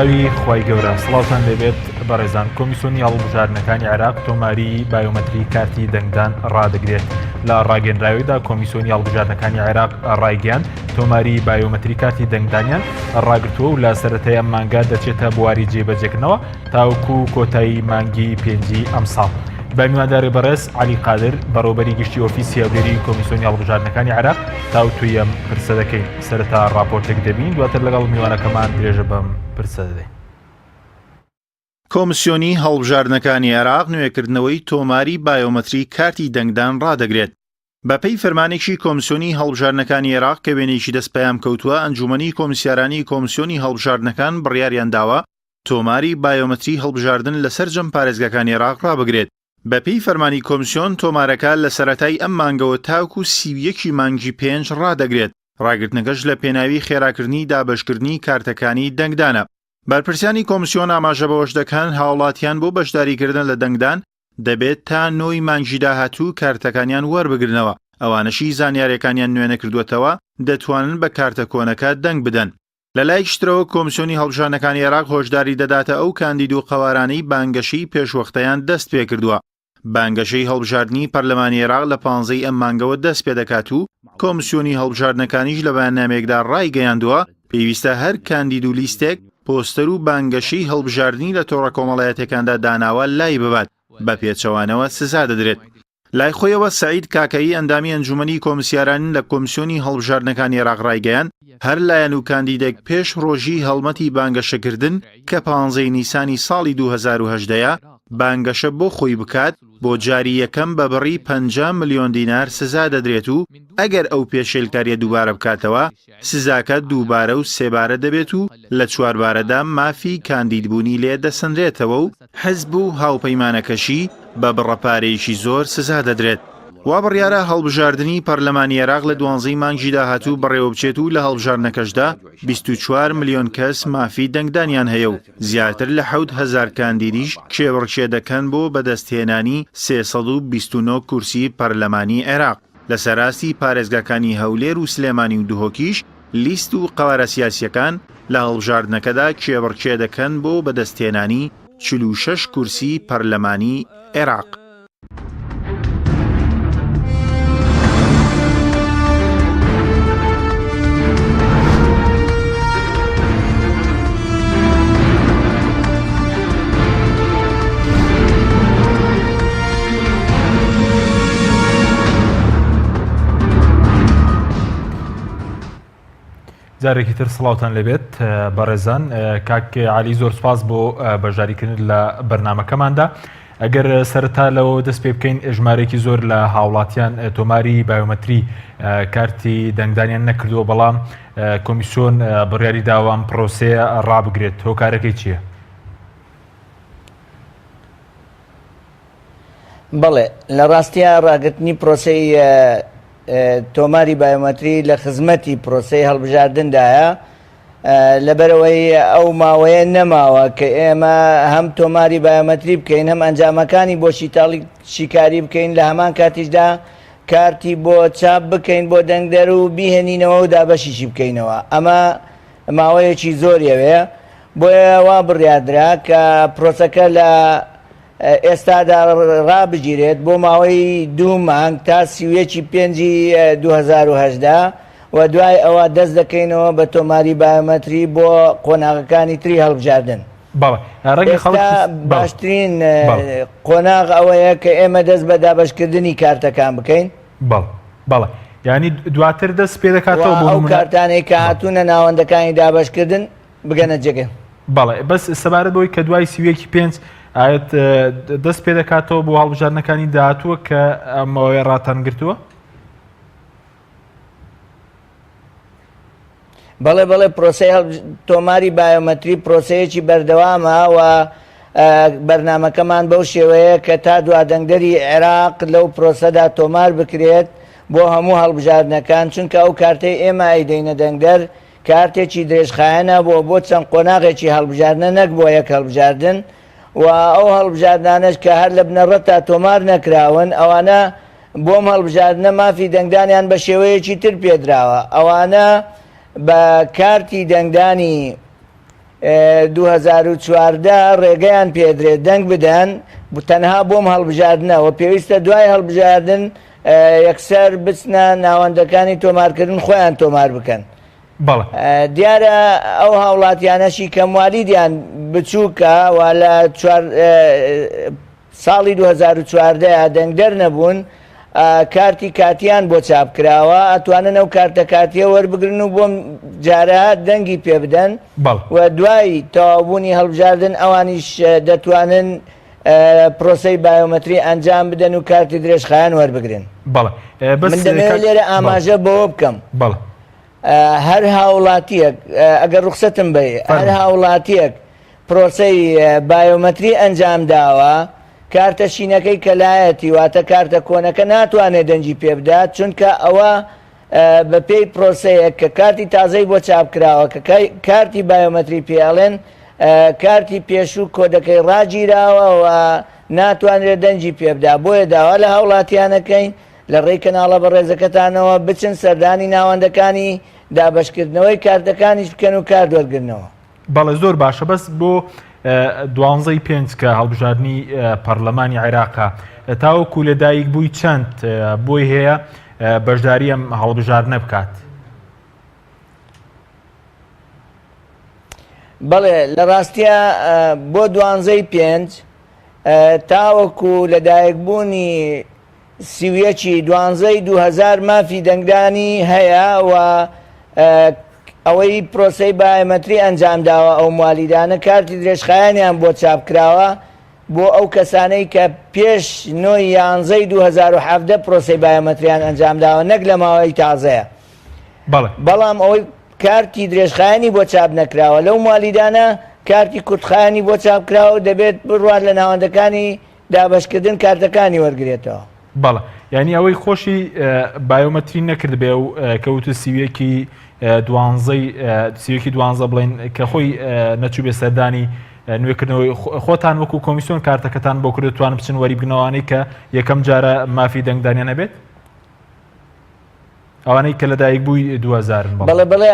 ناوی خوای گەورە سڵاوتان دەبێت بەڕێزان. کۆمیسیۆنی هەڵبژاردنەکانی عێراق تۆماری بایۆمەتری کارتی دەنگدان ڕادەگرێت. لە ڕاگەیەنراویدا کۆمیسیۆنی هەڵبژاردنەکانی عێراق ڕایگەیاند تۆماری بایۆمەتری کارتی دەنگدانیان ڕاگرتووە و لە سەرەتای ئەم مانگە دەچێتە بواری جێبەجێکردنەوە تاوەکو کۆتایی مانگی پێنجی ئەم ساڵ. بە میوانداری بەڕێز عەلی قادر بەڕێوەبەری گشتی ئۆفیسی هەولێری کۆمیسیۆنی هەڵبژاردنەکانی عێراق تاوتوی ئەم پرسە دەکەین. سەرەتا ڕاپۆرتێک دەبین دواتر لەگەڵ میوانەکەمان درێژە بەم پرسە دەدەین. کۆمیسیۆنی هەڵبژاردنەکانی عێراق نوێکردنەوەی تۆماری بایۆمەتری کارتی دەنگدان ڕادەگرێت. بەپێی فەرمانێکی کۆمیسیۆنی هەڵبژاردنەکانی عێراق کە وێنەیەکی دەست پەیام کەوتووە ئەنجومەنی کۆمیسیارانی کۆمیسیۆنی هەڵبژاردنەکان بڕیاریان داوە تۆماری بایۆمەتری هەڵبژاردن لەسەر جەم پارێزگاکانی عێراق ڕابگرێت. بەپێی فەرمانی کۆمیسیۆن تۆمارەکە لە سەرەتای ئەم مانگەوە تاوکو 31 مانگی 5 ڕادەگرێت. ڕاگرتنەکەش لە پێناوی خێراکردنی دابەشکردنی کارتەکانی دەنگدانە. بەرپرسیانی کۆمیسیۆن ئاماژە بەوەش دەکەن هاوڵاتیان بۆ بەشداریکردن لە دەنگدان دەبێت تا 9 مانگی داهاتوو کارتەکانیان وەربگرنەوە. ئەوانەشی زانیاریەکانیان نوێنە کردوێتەوە دەتوانن بە کارتە کۆنەکە دەنگ بدەن. لە لایەکشترەوە کۆمیسیۆنی هەڵبژاردنەکانی عێراق هۆشداری دەداتە ئەو کاندید و قەوارانەی بانگەشەی پێشوەختەیان دەست پێ کردووە. بانگەشەی هەڵبژاردننی پەرلەمانی عێراق لە 15 ئەم مانگەوە دەست پێ دەکات و کۆمیسیۆنی هەڵبژاردنەکانیش لە بەیاننامەیەکدا ڕایگەیاندووە پێویستە هەر کاندید و لیستێک پۆستەر و بانگەشەی هەڵبژاردننی لە تۆڕە کۆمەڵایەتەکاندا داناوە لای ببات بە پێچەوانەوە سزا دەدرێت. لای خۆیەوە سعید کاکایی ئەندامی ئەنجومەنی کۆمیسیاران لە کۆمیسیۆنی هەڵبژاردنەکانی عێراق ڕایگەیان هەر لایەن و کاندیدێک پێش ڕۆژی هەڵمەتی بانگەشەکردن کە 15 نیسانی ساڵی 2018 بانگەشە بۆ خۆی بکات بۆ جاری یەکەم بە بڕی 50 ملیۆن دینار سزا دەدرێت و ئەگەر ئەو پێشێلکاریە دووبارە بکاتەوە سزاکە دووبارە و سێبارە دەبێت و لە چواربارەدا مافی کاندیدبوونی لێ دەسەندرێتەوە و حزب و هاوپەیمانەکەشی بە بڕەپارەیەکی زۆر سزا دەدرێت. وا بڕیارە هەڵبژاردننی پەرلەمانی عێراق لە 12 مانگی داهاتوو بەڕێوە بچێت و لە هەڵبژاردنەکەشدا 24 ملیۆن کەس مافی دەنگدانیان هەیە و زیاتر لە 7,000 کاندیدیش کێبڕکێ دەکەن بۆ بەدەستهێنانی 329 کورسی پەرلەمانی عێراق. لە سەراستی پارێزگاکانی هەولێر و سلێمانی و دوهۆکیش لیست و قەوارە سیاسیەکان لە هەڵبژاردنەکەدا کێبڕکێ دەکەن بۆ بەدەستهێنانی 46 کورسی پەرلەمانی عێراق. جارێکی تر سڵاوتان لەبێت بەڕێزان. کاک عەلی زۆر سپاس بۆ بەشداریکردن لە بەرنامەکەماندا. ئەگەر سەرەتا لەوە دەست پێ بکەین ژمارەیەکی زۆر لە هاوڵاتیان تۆماری بایۆمەتری کارتی دەنگدانیان نەکردووە بەڵام کۆمیسیۆن بڕیاری داوام پرۆسەیە ڕابگرێت. هۆکارەکەی چییە؟ بەڵێ لە ڕاستیە ڕاگررتنی پرۆسەی تۆماری بایۆمەتری لە خزمەتی پرۆسەی هەڵبژاردندایە لەبەرەوەی ئەو ماوەیە نەماوە کە ئێمە هەم تۆماری بایۆمەتری بکەین هەم ئەنجامەکانی بۆ شیتاڵی شیکاری بکەین لە هەمان کاتیشدا کارتی بۆ چاپ بکەین بۆ دەنگدەر و بیهێنینەوە و دابەشیشی بکەینەوە. ئەمە ماوەیەکی زۆریەوێ بۆیە وا بڕیادرا کە پرۆسەکە لە ئێستادا ڕابگیرێت بۆ ماوەی 2 مانگ تا 31 پێنجی 2018 و دوای ئەوە دەست دەکەینەوە بە تۆماری بایۆمەتری بۆ قۆناغەکانی تری هەڵبژاردن. ئێستا باشترین قۆناغ ئەوەیە کە ئێمە دەست بە دابەشکردنی کارتەکان بکەین. بەڵێ یعنی دواتر دەست پێ دەکاتەوە بۆ ئەو کارتانەی کە هاتوونە ناوەندەکانی دابەشکردن بگەنە جێگە. بەڵێ بەس سەبارەت بۆی کە دوای 31 پێنج ئاەت دەست پێ دەکاتەوە بۆ هەڵبژاردنەکانی داهاتووە کە ئەمەوەی ڕاتان گرتووە؟ بەڵێ پرۆسەی تۆماری بایۆمەتری پرۆسەیەکی بەردەوامە و بەرنامەکەمان بەو شێوەیە کە تا دوادەنگدەری عێراق لەو پرۆسەدا تۆمار بکرێت بۆ هەموو هەڵبژاردنەکان چونکە ئەو کارتەی ئێمە ئەیدەینە دەنگدەر کارتێکی درێژخایەنە بۆ چەند قۆناغێکی هەڵبژاردنە نەک بۆ یەک هەڵبژاردن و ئەو هەڵبژاردنانش کە هەر لە بنەڕەتتا تۆمار نەکراون ئەوانە بۆم هەڵبژاردنە مافی دەنگدانیان بە شێوەیەکی تر پێدراوە. ئەوانە بە کارتی دەنگدانی 2014 ڕێگەیان پێدرێت دەنگ بدەن تەنها بۆم هەڵبژاردنەوە پێویستە دوای هەڵبژاردن یەکسەر بچنە ناوەندەکانی تۆمارکردن خۆیان تۆمار بکەن. دیارە ئەو هاوڵاتیانەشی کە موالیدیان بچووکە و لە ساڵی 2014 دەنگدەر نەبوون کارتی کاتیان بۆ چاپ کراوە ئەتوانن ئەو کارتە کاتیە وەربگرن و بۆم جارە دەنگی پێ بدەن و دوای تەواوبوونی هەڵبژاردن ئەوانیش دەتوانن پرۆسەی بایۆمەتری ئەنجام بدەن و کارتی درێژخایان وەربگرن. من دەمەوێت لێرە ئاماژە بۆەوە بکەم هەر هاوڵاتیەک ئەگەر ڕوخسەتم بێ هەر هاوڵاتیەک پرۆسەی بایۆمەتری ئەنجام داوە کارتە شینەکەی کەلایەتی واتە کارتە کۆنەکە ناتوانێت دەنجی پێ بدات چونکە ئەوە بە پێی پرۆسەیە کە کارتی تازەی بۆ چاپکراوە کە کارتی بایۆمەتری پێڵێن کارتی پێشوو کۆدەکەی ڕاگیراوە و ناتوانرێت دەنجی پێ بدا بۆیە داوا لە هاوڵاتیانەکەین لە ڕێی کەناڵە بە ڕێزەکەتانەوە بچن سەردانی ناوەندەکانی دابشکردنەوەی کارتەکانیش بکەن و کار وەرگرنەوە. بەڵێ زۆر باشە بەس بۆ 12 کە هەڵبژاردننی پەرلەمانی عێراقا تاوەکو لەدایک بووی چەند بۆی هەیە بەشداری ئەم هەڵبژاردنە بکات. بەڵێ لە ڕاستیە بۆ 12 تاوەکو لەدایکبوونی سیویەکی 2000 مافی دەنگدانی هەیە و ئەوەی پرۆسەی بایۆمەتری ئەنجام داوە ئەو موالیدانە کارتی درێژخایانیان بۆ چاپکراوە بۆ ئەو کەسانەی کە پێش 9 2017 پرۆسەی بایۆمەتریان ئەنجام داوە نەک لە ماوەی تازەیە. بەڵام ئەوەی کارتی درێژخایانی بۆ چاپ نەکراوە لەو موالیدانە کارتی کورتخایانی بۆ چاپکراوە و دەبێت بڕوات لە ناوەندەکانی دابشکردن کارتەکانی وەرگێتەوە. بەڵێ یعنی ئەوەی خۆشی بایۆمەتری نەکرد بێ و کەوتە سیوێکی 12 بڵێن کە خۆی نەچوو بێ سەردانی نوێکردنەوەی خۆتان وەکو کۆمیسیۆن کارتەکەتان بۆ کردتوان بچن وەری بنەوەی کە یەکەم جارە مافی دەنگدانیان نەبێت ئەوانەی کە لەدایک بووی 2000 بڵێ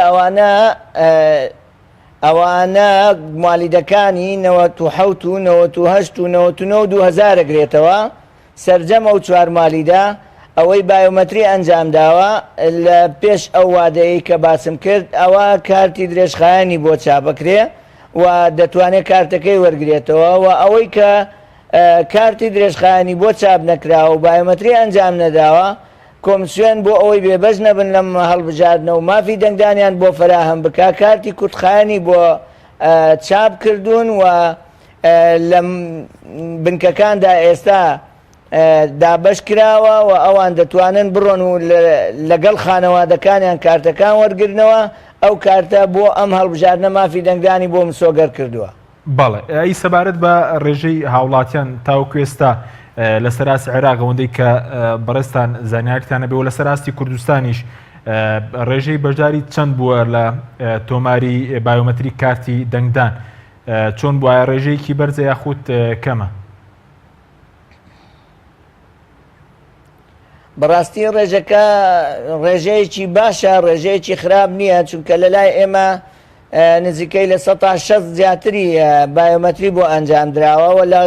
ئەوانە موالیدەکانی 97 و 98 و 99 2000 ئەگرێتەوە سەرجەم ئەو چوار مالیدا ئەوەی بایۆمەتری ئەنجام داوە لە پێش ئەو وادەیە کە باسم کرد ئەوە کارتی درێژخایانی بۆ چاپەکرێ و دەتوانێت کارتەکەی وەرگێتەوە و ئەوەی کە کارتی درێژخایانی بۆ چاپ نەکراوە و بایۆمەتری ئەنجام نەداوە کۆمسیۆن بۆ ئەوەی بێبەش نەبن لەم هەڵبژاردنەوە و مافی دەنگدانیان بۆ فراهەم بکە کارتی کورتخایانی بۆ چاپ کردوون و لە بنکەکاندا ئێستا دابش کراوە و ئەوان دەتوانن بڕۆن و لەگەڵ خانەوادەکانیان کارتەکان وەرگرنەوە ئەو کارتە بۆ ئەم هەڵبژاردنە مافی دەنگدانی بۆ مسۆگەر کردووە. بەڵێ ئەی سەبارەت بە ڕێژەی هاوڵاتیان تاوەکو ئێستا لە سەراستی عێراق ئەوەندەی کە بەڕێستان زانیاریتانە بێ و لە سەراستی کوردستانیش ڕێژەی بەشداری چەند بووە لە تۆماری بایۆمەتری کارتی دەنگدان چۆن بووە ڕێژەیەکی بەرزە یاخود کەمە؟ بەڕاستی ڕێژەکە ڕێژەیەکی باشە ڕێژەیەکی خراپ نییە چونکە لە لای ئێمە نزیکەی لە 160 زیاتری بایۆمەتری بۆ ئەنجام دراوە و لە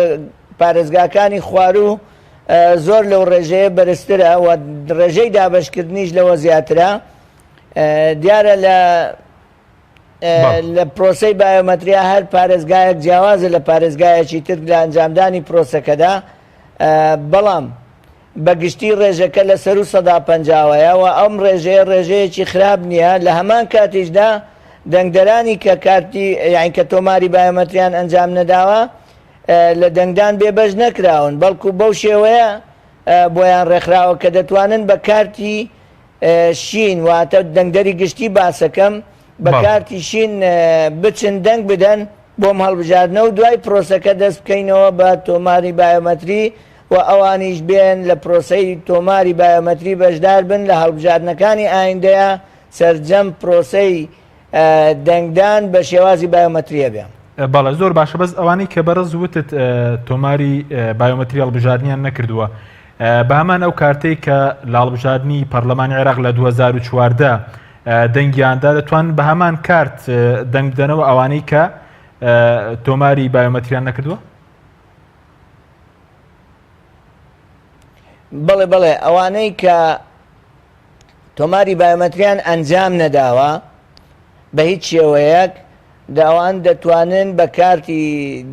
پارێزگاکانی خوارو زۆر لەو ڕێژەیە بەرزترە و ڕێژەی دابشکردنیش لەوە زیاترە دیارە لە پرۆسەی بایۆمەتریا هەر پارێزگایەک جیاوازە لە پارێزگایەکی تر لە ئەنجامدانی پرۆسەکەدا بەڵام بەگشتی ڕێژەکە لە سەر و 150ەوە و ئەم ڕێژەیەکی خراپ نییە لە هەمان کاتیشدا دەنگدەرانی کە کارتی یان کە تۆماری بایۆمەتریان ئەنجام نەداوە لە دەنگدان بێبەش نەکراون بەڵکو بەو شێوەیە بۆیان ڕێکخراوە کە دەتوانن بە کارتی شین واتە دەنگدەری گشتی باسەکەم بە کارتی شین بچن دەنگ بدەن بۆم هەڵبژاردنە و دوای پرۆسەکە دەست بکەینەوە بە تۆماری بایۆمەتری و ئەوانیش بێن لە پرۆسەی تۆماری بایۆمەتری بەشدار بن لە هەڵبژاردنەکانی ئایندەیە سەرجەم پرۆسەی دەنگدان بە شێوازی بایۆمەتریە بێ. بەڵێ زۆر باشە بەس ئەوانەی کە بەڕز وتت تۆماری بایۆمەتری هەڵبژاردنیان نەکردووە بە هەمان ئەو کارتەی کە لە هەڵبژاردننی پەرلەمانی عێراق لە 2014 دەنگیاندا دەتوان بە هەمان کارت دەنگ بدەنەوە ئەوانەی کە تۆماری بایۆمەتریان نەکردووە؟ بڵێ بڵێ ئەوانەی کە تۆماری بایۆمەتریان ئەنجام نەداوە بە هیچ شێوەیەک داوان دەتوانن بە کارتی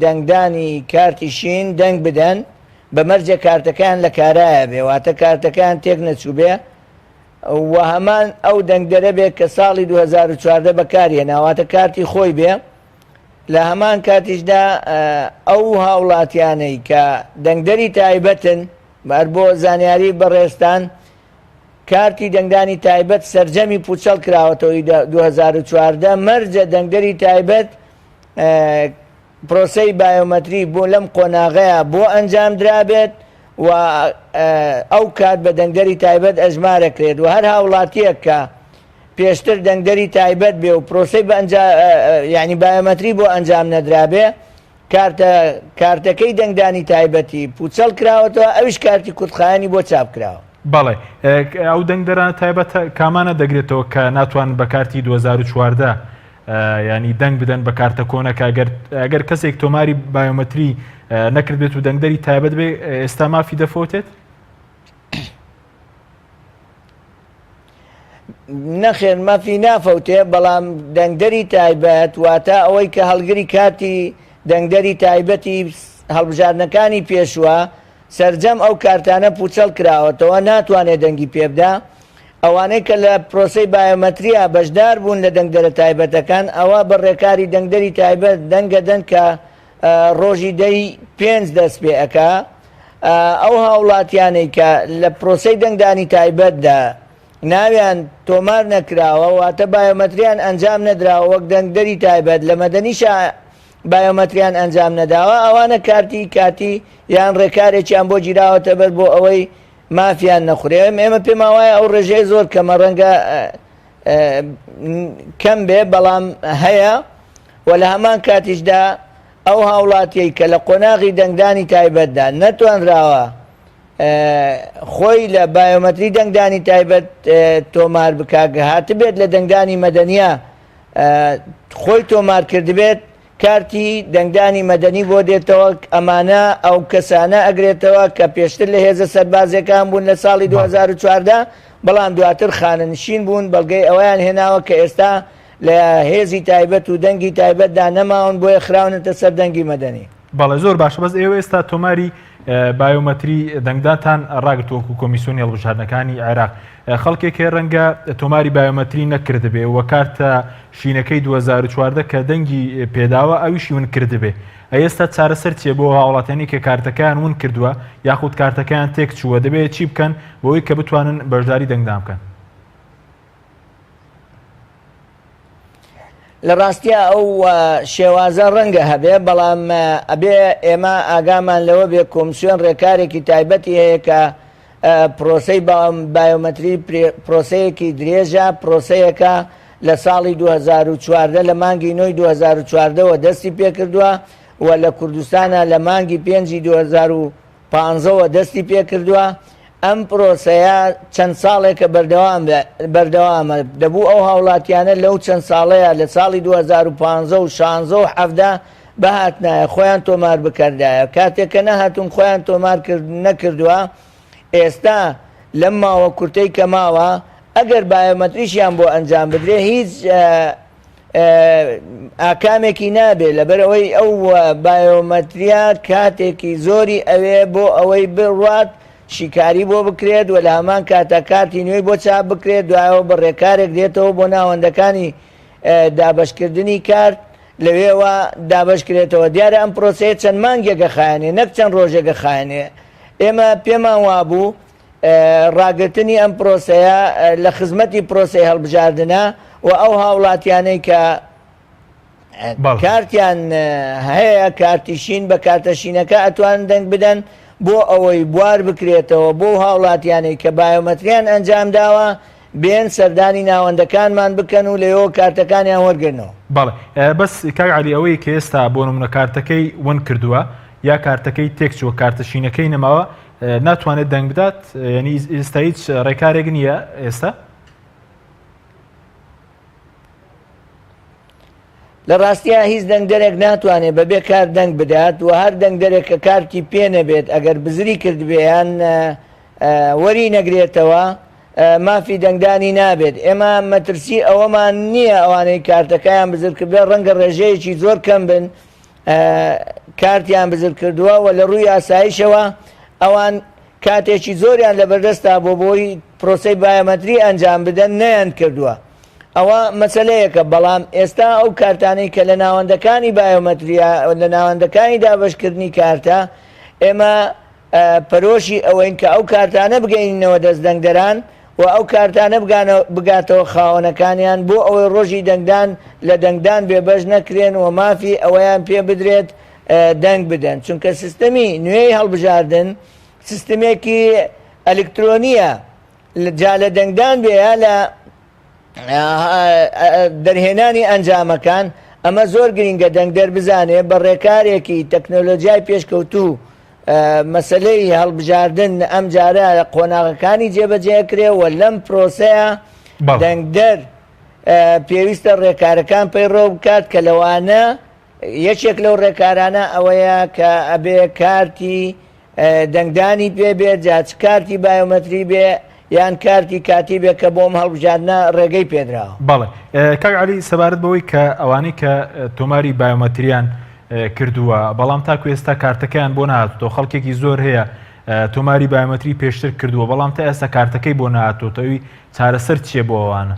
دەنگدانی کارتی شین دەنگ بدەن بە مەرجە کارتەکان لە کارایە بێ واتە کارتەکان تێک نەچوو بێ و هەمان ئەو دەنگدەرە بێ کە ساڵی 2014 بەکاریە ناواتە کارتی خۆی بێ لە هەمان کاتیشدا ئەو هاوڵاتیانەی کە دەنگدەری تایبەتن بەر بۆ زانیاری بەڕێستان کارتی دەنگدانی تایبەت سەرجەمی پوچەڵ کراوەتەوەی 2014 مەرجە دەنگدەری تایبەت پرۆسەی بایۆمەتری بۆ لەم قۆناغەیە بۆ ئەنجام درابێت و ئەو کات بە دەنگدەری تایبەت ئەژمارەکرێت و هەر هاوڵاتیەک کە پێشتر دەنگدەری تایبەت بێ و پرۆسەی یعنی بایۆمەتری بۆ ئەنجام نەدرابێ کارتەکەی دەنگدانی تایبەتی پوچەڵ کراوەتەوە ئەویش کارتی کوردخایانی بۆ چاپ کراوە. بەڵێ ئەو دەنگدەرانە تایبەت کامانە دەگرێتەوە کە ناتوان بە کارتی 2014 ینی دەنگ بدەن بە کارتە کۆنەکە ئەگەر کەسێک تۆماری بایۆمەتری نەکرد بێت و دەنگدەری تایبەت بێ ئێستا مافی دەفۆتێت؟ نەخێر مافی نافەوتێ بەڵام دەنگدەری تایبەت واتە ئەوەی کە هەڵگری کاتی دەنگدەری تایبەتی هەڵبژاردنەکانی پێشوە سەرجەم ئەو کارتانە پوچەڵ کراوەتەوە ناتوانێت دەنگی پێبدا ئەوانەی کە لە پرۆسەی بایۆمەتریە بەشدار بوون لە دەنگدەرە تایبەتەکان ئەوە بەڕێکاری دەنگدەری تایبەت دەنگە دەن کە ڕۆژی دەی 5 دەست پێ ئەکا ئەو هاوڵاتیانەی کە لە پرۆسەی دەنگدانی تایبەتدا ناویان تۆمار نەکراوە واتە بایۆمەتریان ئەنجام نەدراوە وەک دەنگدەری تایبەت لە مەدەنیشە بایۆمەتریان ئەنجام نەداوە ئەوانە کاتی یان ڕێکارێکیان بۆ گیراوەتە بەر بۆ ئەوەی مافیان نەخورێ ئێمە پێم وایە ئەو ڕێژەی زۆر کەمە ڕەنگە کەم بێ بەڵام هەیە و لە هەمان کاتیشدا ئەو هاوڵاتیەی کە لە قۆناغی دەنگدانی تایبەتدا نەتوانراوە خۆی لە بایۆمەتری دەنگدانی تایبەت تۆمار بکاگە هاتبێت لە دەنگدانی مەدەنیە خۆی تۆمار کردبێت کارتی دەنگدانی مەدەنی بۆ دێتەوە ئەمانە ئەو کەسانە ئەگرێتەوە کە پێشتر لە هێزە سەربازەکان بوون لە ساڵی 2014 بەڵام دواتر خانەنشین بوون بەڵگەی ئەویان هێناوە کە ئێستا لە هێزی تایبەت و دەنگی تایبەتدا نەماون بۆیە خراونەتە سەر دەنگی مەدەنی. بەڵێ زۆر باشە بەس ئێوە ئێستا تۆماری بایۆمەتری دەنگدانتان ڕاگرتووەکو کۆمیسیۆنی هەڵبژاردنەکانی عێراق خەڵکێکی ڕەنگە تۆماری بایۆمەتری نەکردبێ وە کارتە شینەکەی 2014 کە دەنگی پێداوە ئەویشی ون کردبێ ئێستا چارەسەر چیە بۆ هاوڵاتیانی کە کارتەکەیان ون کردووە یاخود کارتەکەیان تێک چووە دەبێت چی بکەن بۆی کە بتوانن بەشداری دەنگدان بکەن؟ لە ڕاستیە ئەو شێوازە ڕەنگە هەبێ بەڵام ئەبێ ئێمە ئاگامان لەوە بێ کۆمسیۆن ڕێکارێکی تایبەتی هەیە کە پرۆسەی بایۆمەتری پرۆسەیەکی درێژە پرۆسەیەکە لە ساڵی 2014 لە مانگی نۆی 2014ەوە دەستی پێکردووە و لە کوردستانە لە مانگی 5 2015ەوە دەستی پێکردووە ئەم پرۆسەیە چەند ساڵێکە بەردەوامە دەبوو ئەو هاوڵاتیانە لەو چەند ساڵەیە لە ساڵی 2015 و 16 و 17 بەهاتنایە خۆیان تۆمار بکردایە کاتێککە نەهاتون خۆیان تۆمار نەکردووە ئێستا لەم ماوە کورتەی کە ماوە ئەگەر بایۆمەتریشیان بۆ ئەنجام بدرێ هیچ ئاکامێکی نابێ لەبەرەوەی ئەو بایۆمەتریە کاتێکی زۆری ئەوێ بۆ ئەوەی بڕوات شیکاری بۆ بکرێت و لە هەمان کاتە کارتی نوێی بۆ چاپ بکرێت دوایەوە بە ڕێکارێک دێتەوە بۆ ناوەندەکانی دابشکردنی کارت لەوێوە دابشکرێتەوە دیارە ئەم پرۆسەیە چەند مانگێکە خایێنێ نەک چەند ڕۆژێکە خایێنێ ئێمە پێمان وابوو ڕاگررتنی ئەم پرۆسەیە لە خزمەتی پرۆسەی هەڵبژاردنە و ئەو هاوڵاتیانەی کە کارتیان هەیە کارتیشین بە کارتەشینەکە ئەتوان دەنگ بدەن بۆ ئەوەی بوار بکرێتەوە بۆ هاوڵاتیانەی کە بایۆمەتریان ئەنجام داوە بێن سەردانی ناوەندەکانمان بکەن و لەوە کارتەکانیان وەرگرنەوە. بەڵێ بەس کاگعالی ئەوەی کە ئێستا بۆ نمونە کارتەکەی ون کردووە یا کارتەکەی تێکچووە کارتەشینەکەی نەماوە ناتوانێت دەنگ بدات ینی ئێستا هیچ ڕێکارێک نییە ئێستا؟ لە ڕاستیە هیچ دەنگدەرێک ناتوانێت بەبێ کار دەنگ بدات و هەر دەنگدەرێک کە کارتی پێ نەبێت ئەگەر بزری کردبێ یان وەری نەگرێتەوە مافی دەنگدانی نابێت. ئێمە مەترسی ئەوەمان نییە ئەوانەی کارتەکەیان بزر کردێ ڕەنگە ڕێژەیەکی زۆر کەم بن کارتیان بزر کردووە و لە ڕووی ئاسایشەوە ئەوان کاتێکی زۆریان لەبەردەستا بۆ بۆی پرۆسەی بایۆمەتری ئەنجام بدەن نەیان کردووە. ئەوە مەسەلەیەکە، بەڵام ئێستا ئەو کارتانەی کە لە ناوەندەکانی بایۆمەتریە لە ناوەندەکانی دابەشکردنی کارتە ئێمە پەرۆشی ئەوەین کە ئەو کارتانە بگەینەوە دەست دەنگدەران و ئەو کارتانە بگاتەوە خاوەنەکانیان بۆ ئەوەی ڕۆژی دەنگدان لە دەنگدان بێبەش نەکرێن و مافی ئەوەیان پێ بدرێت دەنگ بدەن، چونکە سیستەمی نوێی هەڵبژاردن سیستمێکی ئەلکترۆنیە جا لە دەنگدان بێ لە دەرهێنانی ئەنجامەکان ئەمە زۆر گرینگە دەنگدەر بزانێ بە ڕێکارێکی تەکنۆلۆژیای پێشکەوتوو مەسلەی هەڵبژاردن ئەم جارە قۆناغەکانی جێبەجێکرێ و لەم پرۆسەیە دەنگدەر پێویستە ڕێکارەکان پەیڕۆ بکات کە لەوانە یەکێک لەو ڕێکارانە ئەوەیە کە ئەبێ کارتی دەنگدانی پێ بێت جاچ کارتی بایۆمەتری بێ یان کارتی کاتی بێ کە بۆم هەڵبژاردنە ڕێگەی پێدراوە. بەڵێ کاک عەلی سەبارەت بەوەی کە ئەوانەی کە تۆماری بایۆمەتریان کردووە بەڵام تاکو ئێستا کارتەکەیان بۆ نهاتۆ خەڵکێکی زۆر هەیە تۆماری بایۆمەتری پێشتر کردووە بەڵام تا ئێستا کارتەکەی بۆ نهاتۆتەوەی چارەسەر چییە بۆ ئەوانە؟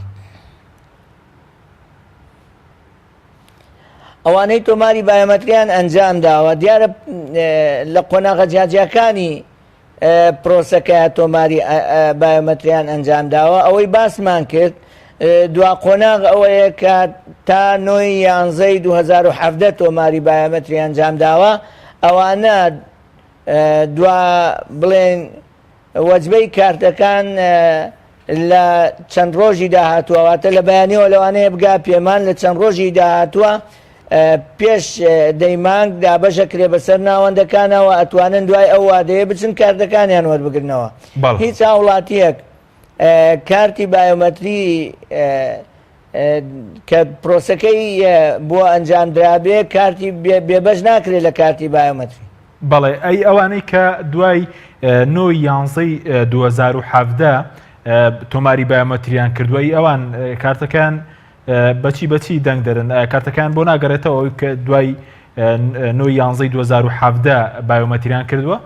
ئەوانەی تۆماری بایۆمەتریان ئەنجام داوە دیارە لە قۆناغە جیاجیەکانی پرۆسەکە تۆماری بایۆمەتریان ئەنجام داوە ئەوەی باسمان کرد دوا قۆناغ ئەوەیە کە تا 9/11 2017 تۆماری بایۆمەتری ئەنجام داوە ئەوانە دوا بڵێن وەجبەی کارتەکان لە چەند ڕۆژی داهاتووەواتە لە بەیانیەوە لەوانەیە بگا پێمان لە چەند ڕۆژی داهاتووە پێش دەیمانگ دابەشەکرێ بەسەر ناوەندەکانەوە ئەتوانن دوای ئەو وادەیە بچن کارتەکانیان وەربگرنەوە. هیچ وڵاتیەک کارتی بایۆمەتری کە پرۆسەکەی بۆ ئەنجام درابێ کارتی بێبەش ناکرێت لە کارتی بایۆمەتری. بەڵێ ئەی ئەوانەی کە دوای 9/11 2017 تۆماری بایۆمەتریان کردووەی ئەوان کارتەکان بەچی دەنگ دەرن کارتەکان بۆ ناگەڕێتەوە ئەوی کە دوای 9/11 2017 بایۆمەتریان کردووە؟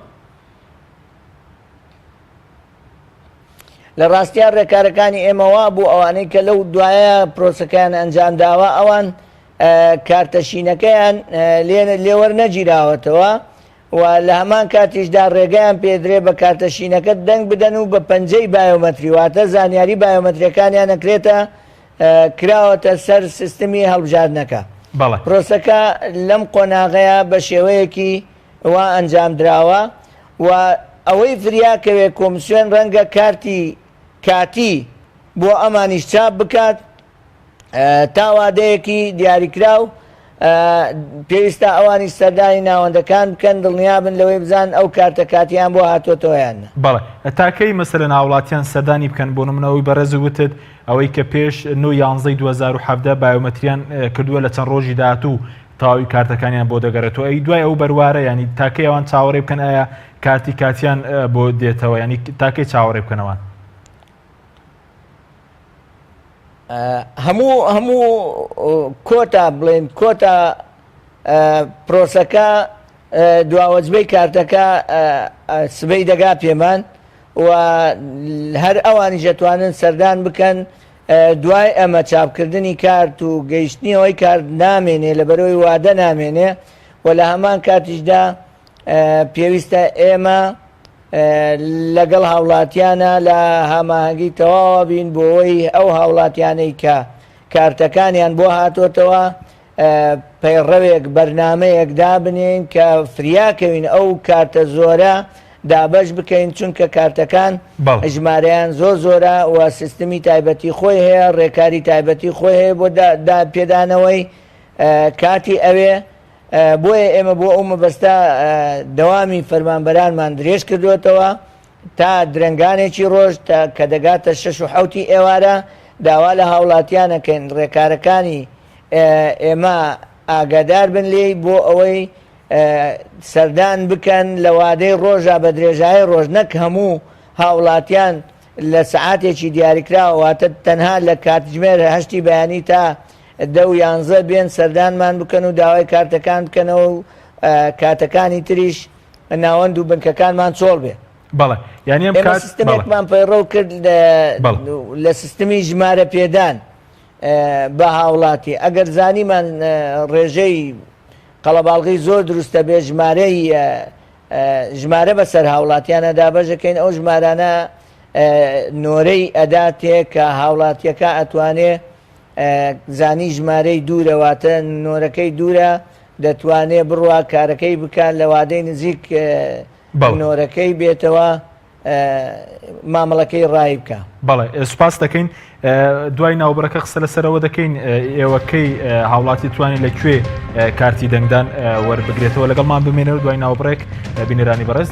لە ڕاستیان ڕێکارەکانی ئێمەوا بوو ئەوانەی کە لەو دوایە پرۆسەکەیان ئەنجام داوە ئەوان کارتەشینەکەیان لێوەرنەگیراوەتەوە و لە هەمان کاتیشدا ڕێگەیان پێدرێ بە کارتەشینەکە دەنگ بدەن و بە پەنجەی بایۆمەتری واتە زانیاری بایۆمەتریەکانیان نەکرێتە کراوەتە سەر سیستمی هەڵبژاردنەکە. پرۆسەکە لەم قۆناغەیە بە شێوەیەکی وا ئەنجام دراوە و ئەوەی فریاکەوێ کۆمسیۆن ڕەنگە کارتی کاتی بۆ ئەمانیش چاپ بکات تا وادەیەکی دیاریکراو پێویستە ئەوانی سەردانی ناوەندەکان بکەن دڵنیابن لەوەی بزان ئەو کارتە کاتیان بۆ هاتۆتەوەیان. بەڵێ تاکەی مەسەرە ناوڵاتیان سەردانی بکەن بۆ نمونەوەی بەڕێز وتت ئەوەی کە پێش 9/11 2017 بایۆمەتریان کردووە لە چەند ڕۆژی داهاتوو تاوی کارتەکانیان بۆ دەگەڕێتەوە ئەی دوای ئەو بەروارە ینی تاکەی ئەوان چاوەڕێ بکەن ئایا کارتی کاتیان بۆ دێتەوە ینی تاکەی چاوەڕێ بکەنەوە. هەموو کۆتا بڵێن کۆتا پرۆسەکە دواوەجبەی کارتەکە سبەی دەگا پێمان و هەر ئەوانی دەتوانن سەردان بکەن دوای ئەمە چاپکردنی کارت و گەیشتنیەوەی کارت نامێنێ لە بەرەوەی وادە نامێنێ و لە هەمان کاتیشدا پێویستە ئێمە لەگەڵ هاوڵاتیانە لە هەماهەنگی تەواوە بین بۆەوەی ئەو هاوڵاتیانەی کە کارتەکانیان بۆ هاتۆتەوە پەیڕەوێک بەرنامەیەک دابنێن کە فریاکەوین ئەو کارتە زۆرە دابەش بکەین چونکە کارتەکان ژمارەیان زۆرە و سیستمی تایبەتی خۆی هەیە ڕێکاری تایبەتی خۆی هەیە بۆ پێدانەوەی کاتی ئەوێ بۆیە ئێمە بۆ ئەو مەبەستە دەوامی فەرمانبەرانمان درێژ کردوێتەوە تا درنگانێکی ڕۆژ کە دەگاتە 6 و 7 ئێوارە داوا لە هاوڵاتیانەکەن ڕێکارەکانی ئێمە ئاگادار بن لێی بۆ ئەوەی سەردان بکەن لە وادەی ڕۆژە بە درێژایی ڕۆژ نەک هەموو هاوڵاتیان لە سعاتێکی دیاریکراوەواتە تەنها لە کاتژمێر 8 بەیانی تا 10 بێن سەردانمان بکەن و داوای کارتەکان بکەنەوە و کاتەکانی تریش ناوەند و بنکەکانمان چۆڵ بێ. بەڵێ یعنی ئەم ئێمە سیستمێکمان پەیڕەو کرد لە سیستمی ژمارە پێدان بە هاوڵاتی. ئەگەر زانیمان ڕێژەی قەڵەباڵغی زۆر دروستە بێ ژمارە بەسەر هاوڵاتیانە دابەژەکەین ئەو ژمارانە نۆرەی ئەداتێک کە هاوڵاتیەکە ئەتوانێ زانی ژمارەی دوورەواتە نۆرەکەی دوورە دەتوانێت بڕوا کارەکەی بکات لە وادەی نزیک نۆرەکەی بێتەوە مامەڵەکەی ڕای بکە. بەڵێ سوپاس دەکەین. دوای ناوبەرەکە قسە لەسەرەوە دەکەین ئێوەکەی هاوڵاتی توانی لەکوێ کارتی دەنگدان وەربگرێتەوە لەگەڵمان بمێنەوە. دوای ناوبڕێک بینەرانی بەڕێز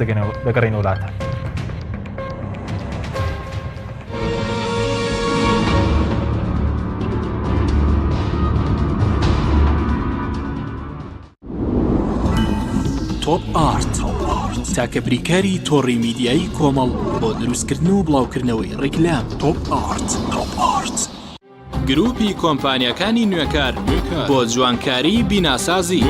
دەگەڕێنەوە وڵاتە. تۆپ ئارت تاکە بریکاری تۆڕی میدیایی کۆمەڵ بۆ دروستکردن و بڵاوکردنەوەی ڕیکلام. تۆپ ئارت گروپی کۆمپانیەکانی نوێکار بۆ جوانکاری بیناسازی.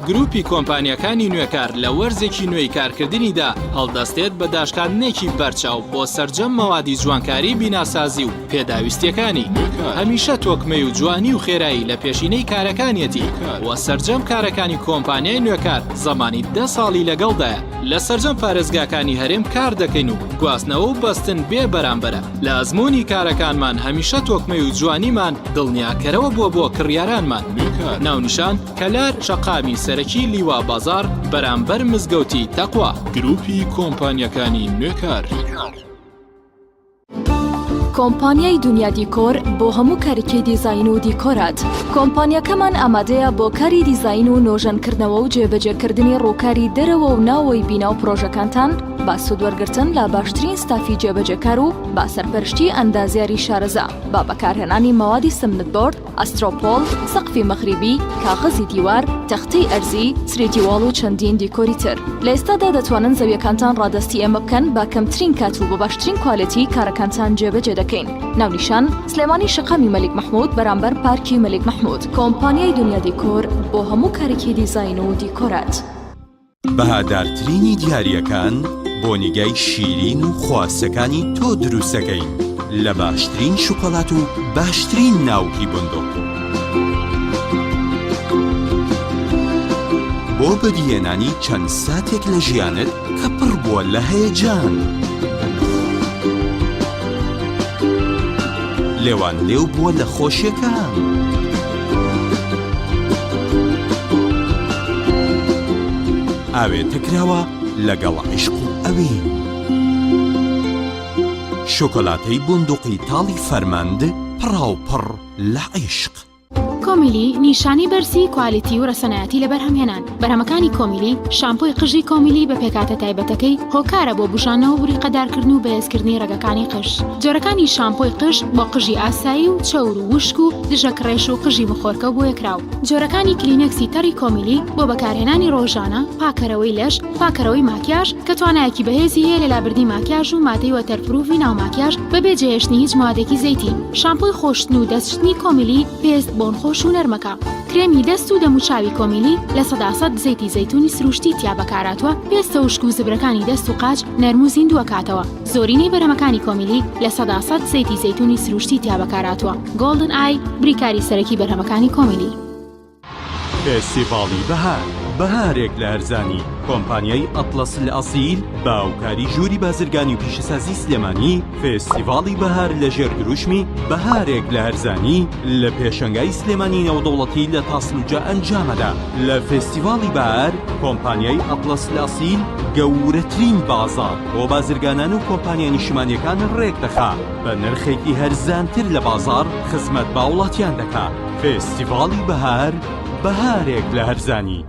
گروپی کۆمپانیەکانی نوێکار لە وەرزێکی نوێی کارکردنیدا هەڵدەستێت بە داشکاندنێکی بەرچاو بۆ سەرجەم مەوادی جوانکاری بیناسازی و پێداویستیەکانی. هەمیشە تۆکمەی و جوانی و خێرایی لە پێشینەی کارەکانیەتی وە سەرجەم کارەکانی کۆمپانیای نوێکار زەمانی 10 ساڵی لەگەڵدایە. لە سەرجەم پارێزگاکانی هەرێم کار دەکەین و گواستنەوە و بەستن بێ بەرامبەرە. لە ئەزمموی کارەکانمان هەمیشە تۆکمەی و جوانیمان دڵنیاکەرەوە بۆ کڕیارانمان. ناونیشان کەلار شەقامی سەرەکی لیوا بازار بەرامبەر مزگەوتی تەقوا. گروپی کۆمپانیەکانی نوێکار. کۆمپانیای دنیا دیکۆر بۆ هەموو کارێکی دیزاین و دیکۆرات. کۆمپانیەکەمان ئامادەیە بۆ کاری دیزاین و نۆژەنکردنەوە و جێبەجێکردنی ڕووکاری دەرەوە و ناوەی بینا و پرۆژەکانتان با سوودوەرگرتن لە باشترین ستافی جێبەجێکار و با سەرپەرشتی ئەندازیاری شارەزا با بەکارهێنانی مەوادی سمنت بۆرد، ئەسترۆپۆل، سەقفی مەغریبی، کاغەزی دیوار، تەختەی ئەرزی، سرێتیواڵ و چەندین دیکۆری تر. لە ئێستادا دەتوانن زەویەکانتان ڕادستی ئێمە بکەن با کەمترین کات و بە باشترین کوالەتی کارەکانتان جێبەجێ دەکەین. ناونیشان سلێمانی شەقامی مەلیک مەحموود بەرامبەر پارکی مەلیک مەحموود. کۆمپانیای دنیا دیکۆر بۆ هەموو کارێکی دیزاین و دیکۆرات. بەهادارترینی دیاریەکان بۆ نیگای شیرین و خواستەکانی تۆ دروستەکەین لە باشترین شوکۆلات و باشترین ناوکی بندۆق. بۆ بەدیهێنانی چەند ساتێک لە ژیانت کە پڕ بووە لە هەیەجان. لێوان لێو بووە لە خۆشیەکان. ئاوێتە کراوە لەگەڵ عیشق و ئەوێ. شۆکۆلاتەی بندوقی تاڵی فەرماند پڕاوپڕ لە عیشق. کۆمیلی نیشانی بەرزی کوالیتی و ڕەسەنایەتی لە بەرهەمهێنان. بەرهەمەکانی کۆمیلی شامپۆی قژی کۆمیلی بە پێکاتە تایبەتەکەی هۆکارە بۆ بوشانەوە و ڕیقەدارکردن و بەهێزکردنی ڕێگەکانی قژ. جۆرەکانی شامپۆی قژ بۆ قژی ئاسایی و چەور و وشک و دژە کڕێش و قژی مخۆرکە بۆ یەکراو. جۆرەکانی کلینەکسی تەڕی کۆمیلی بۆ بەکارهێنانی ڕۆژانە، پاکەرەوەی لەش، پاکەرەوەی ماکیاژ کە توانایەکی بەهێزی هەیە لە لابردنی ماکیاژ و مادەی وەتەرپروفی ناو ماکیاژ بەبێ جێهێشتنی هیچ موادێکی زەیتی. شامپۆی خۆشتن و دەستشتنی کۆمیلی پێست بۆن خۆش و نەرمەکە. کرێمی دەست و دەموچاوی کۆمیلی لە 100% زەیتی زەیتونی سروشتی تیا بەکاراتوە. پێستە وشک و زبرەکانی دەست و قاچ نەرم و زیندووە کاتەوە. زۆرینەی بەرهەمەکانی کۆمیلی لە 100% زەیتی زەیتونی سروشتی تیا بەکاراتوە. گۆڵدن ئای بریکاری سەرەکی بەرهەمەکانی کۆمیلی. فێستیڤاڵی بەهار بەهارێک لە هەرزانی. کۆمپانیای ئەتڵەس لە ئەسیل باوکاری ژووری بازرگانی و پیشەسازی سلێمانی. فێستیڤاڵی بەهار لە ژێردروشمی بەهارێک لە هەرزانی لە پێشەنگای سلێمانی نێودەوڵەتی لە تاسلوجە ئەنجامەدا. لە فێستیڤاڵی بەهار کۆمپانیای ئەتڵەس لە ئەسیل گەورەترین بازار بۆ بازرگانان و کۆمپانیا نیشتیمانیەکان ڕێک دەخا بە نرخێکی هەرزانتر لە بازار خزمەت با وڵاتیان دەکا. فێستیڤاڵی بەهار بەهارێک لە هەرزانی.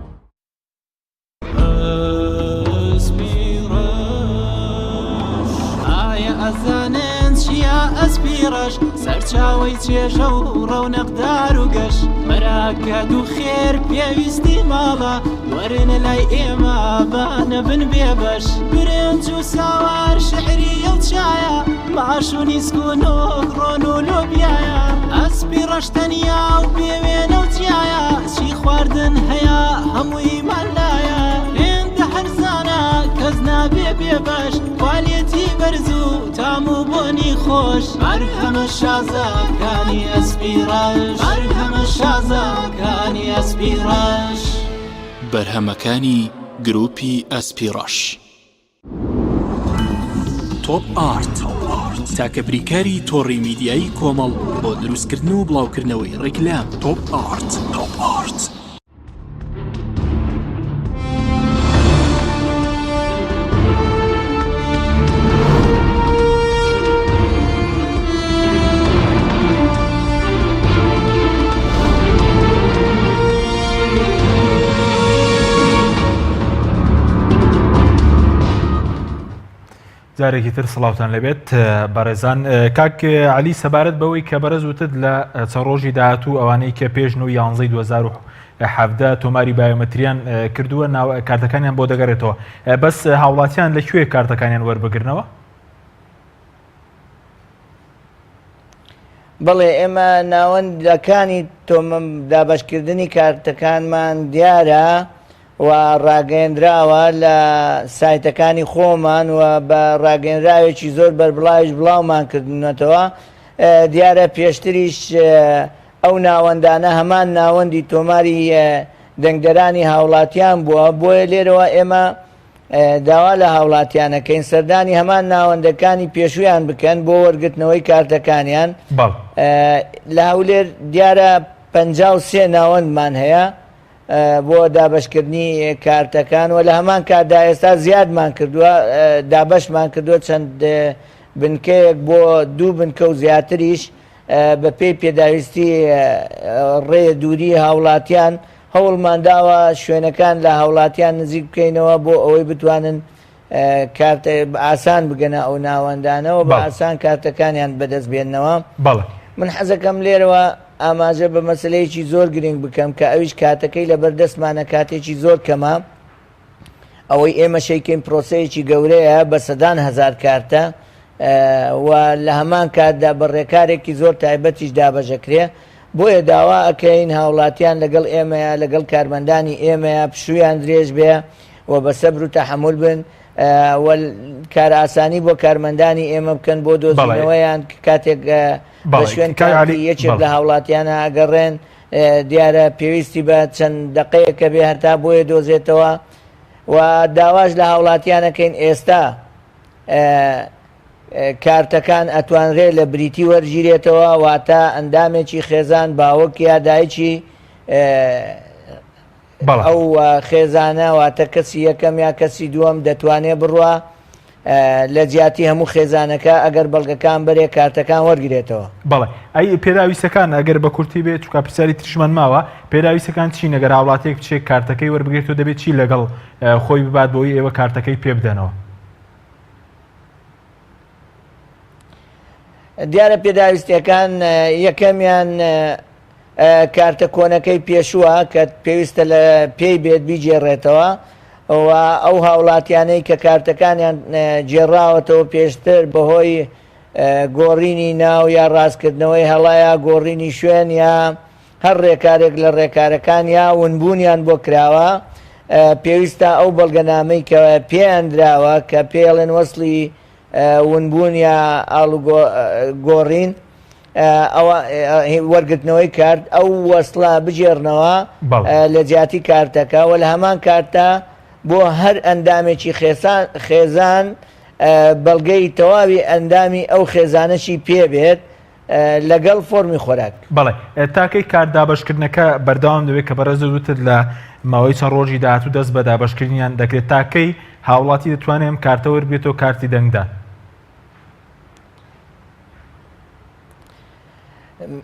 ئایا ئەزانن چیا ئەسپی ئەسپیرەش سەرچاوی چێژە و ڕەونەقدار و گەش مەراکەت و خێر پێویستی ماڵە وەرنە لای ئێمە بانە بن بێبەش برنج و ساوار شعری ئەڵچایە ماش و نیسک و نۆک ڕۆن و لۆبیایە ئەسپیرەش تەنیا و بێوێنە و تایە چی خواردن هەیە هەمووی مالایە هێندە هەرزانە کەس نابێ بێبەش کوالێتی بەرز و تام و بۆنی خۆش مەرهەمە شازاکانی ئەسپیرەش مەرهەمە شازاکانی ئەسپیرەش بەرهەمەکانی گروپی ئەسپیرەش تۆپ ئارت تاکە بریکاری تۆڕی میدیایی کۆمەڵ بۆ دروستکردن و بڵاوکردنەوەی ڕیکلام تۆپ ئارت جارێکی تر سڵاوتان لەبێت بەڕێزان کاک علی سەبارەت بەوەی کە بەرز وتت لە چەڕۆژی داهاتوو ئەوانەی کە پێش 11 2017 تۆماری بایۆمەتریان کردووە کارتەکانیان بۆ دەگەڕێتەوە بەس هاوڵاتیان لەکوێ کارتەکانیان وەربگرنەوە؟ بەڵێ ئێمە ناوەندەکانی دابەشکردنی کارتەکانمان دیارە و ڕاگەیەندراوە لە سایتەکانی خۆمان و بە ڕاگەیەنراوێکی زۆر بەربڵاویش بڵاومان کردنەوە دیارە پێشتریش ئەو ناوەندانە هەمان ناوەندی تۆماری دەنگدەرانی هاوڵاتیان بووە بۆیە لێرەوە ئێمە داوا لە هاوڵاتیانەکەین سەردانی هەمان ناوەندەکانی پێشویان بکەن بۆ وەرگرتنەوەی کارتەکانیان لە هەولێر دیارە 53 ناوەندمان هەیە بۆ دابەشکردنی کارتەکان و لە هەمان کاتدا ئێستا زیادمان کردووە دابەشمان کردووە چەند بنکەیەک بۆ 2 بنکە و زیاتریش بە پێی پێداویستی ڕێ دووری هاوڵاتیان هەوڵمانداوە شوێنەکان لە هاوڵاتیان نزیک بکەینەوە بۆ ئەوەی بتوانن ئاسان بگەنە ئەو ناوەندانەوە بە ئاسان کارتەکانیان بەدەست بێننەوە. من حەزەکەم لێرەوە ئاماژە بە مەسلەیەکی زۆر گرنگ بکەم کە ئەویش کاتەکەی لە بەردەستمانە کاتێکی زۆر کەمە ئەوەی ئێمە شەیکەین پرۆسەیەکی گەورەیە بە سەدان هەزار کارتە و لە هەمان کاتدا بە ڕێکارێکی زۆر تایبەتیش دابەژەکرێ بۆیە داوا ئەکەین هاوڵاتیان لەگەڵ ئێمەیە لەگەڵ کارمەندانی ئێمەیە پشویان درێژ بێ و بە سەبر و تەحەموڵ بن کار ئاسانی بۆ کارمەندانی ئێمە بکەن بۆ دۆزینەوەیان کاتێک بە شوێن یەکێک لە هاوڵاتیانە ئەگەڕێن دیارە پێویستی بە چەند دقەیەکە بێ هەرتا بۆیە دۆزێتەوە و داواش لە هاوڵاتیانەکەین ئێستا کارتەکان ئەتوانرێت لە بریتی وەرگیرێتەوە واتە ئەندامێکی خێزان باوەک یا دایکی ئەو خێزانە واتە کەسی یەکەم یا کەسی دووەم دەتوانێت بڕوە لە جیاتی هەموو خێزانەکە ئەگەر بەڵگەکان بەرێ کارتەکان وەرگێتەوە. بەڵێ ئەی پێداویستەکان ئەگەر بە کورتی بێت چکە پرسیاری تریشمان ماوە پێداویستەکان چی نەگەر هاوڵاتێک بچێت کارتەکەی وەربگرێت و دەبێت چی لەگەڵ خۆی ببات بۆی ئێوە کارتەکەی پێ بدەنەوە؟ دیارە پێداویستەکان یەکەمیان کارتە کۆنەکەی پێشووە کە پێویستە لە پێی بێت بیجێڕێتەوە و ئەو هاوڵاتیانەی کە کارتەکانیان جێڕاوەتەوە پێشتر بەهۆی گۆڕینی ناو یا ڕاستکردنەوەی هەڵایە گۆڕینی شوێن یا هەر ڕێکارێک لە ڕێکارەکان یا ونبوونیان بۆ کراوە پێویستە ئەو بەڵگەنامەی کە پێیاندراوە کە پێڵێن وەسڵی ونبوون یا گۆڕین ئەوە وەرگرتنەوەی کارت ئەو وەسڵە بجێڕنەوە لە جیاتی کارتەکە و لە هەمان کارتە بۆ هەر ئەندامێکی خێزان بەڵگەی تەواوی ئەندامی ئەو خێزانەشی پێبێت لەگەڵ فۆرمی خۆراک. بەڵێ تاکەی کار دابشکردنەکە بەردەوام دەوێت کە بەڕێز وتت لە ماوەی چەند ڕۆژی داهاتوو دەست بە دابشکردنیان دەکرێت تاکەی هاوڵاتی دەتوانێت ئەم کارتە وەربێتەوە کارتی دەنگدان.